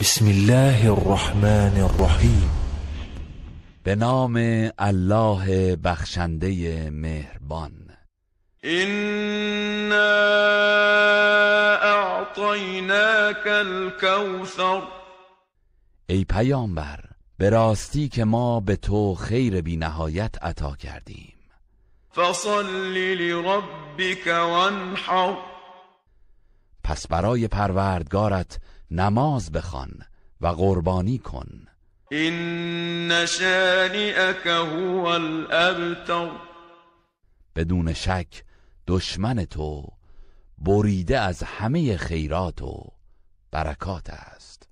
بسم الله الرحمن الرحیم. به نام الله بخشنده مهربان. إنا اعطیناک الکوثر. ای پیامبر، به راستی که ما به تو خیر بی نهایت عطا کردیم. فصل لربک وانحر. پس برای پروردگارت نماز بخوان و قربانی کن. إن شانئک هو الابتر. بدون شک دشمن تو بریده از همه خیرات و برکات است.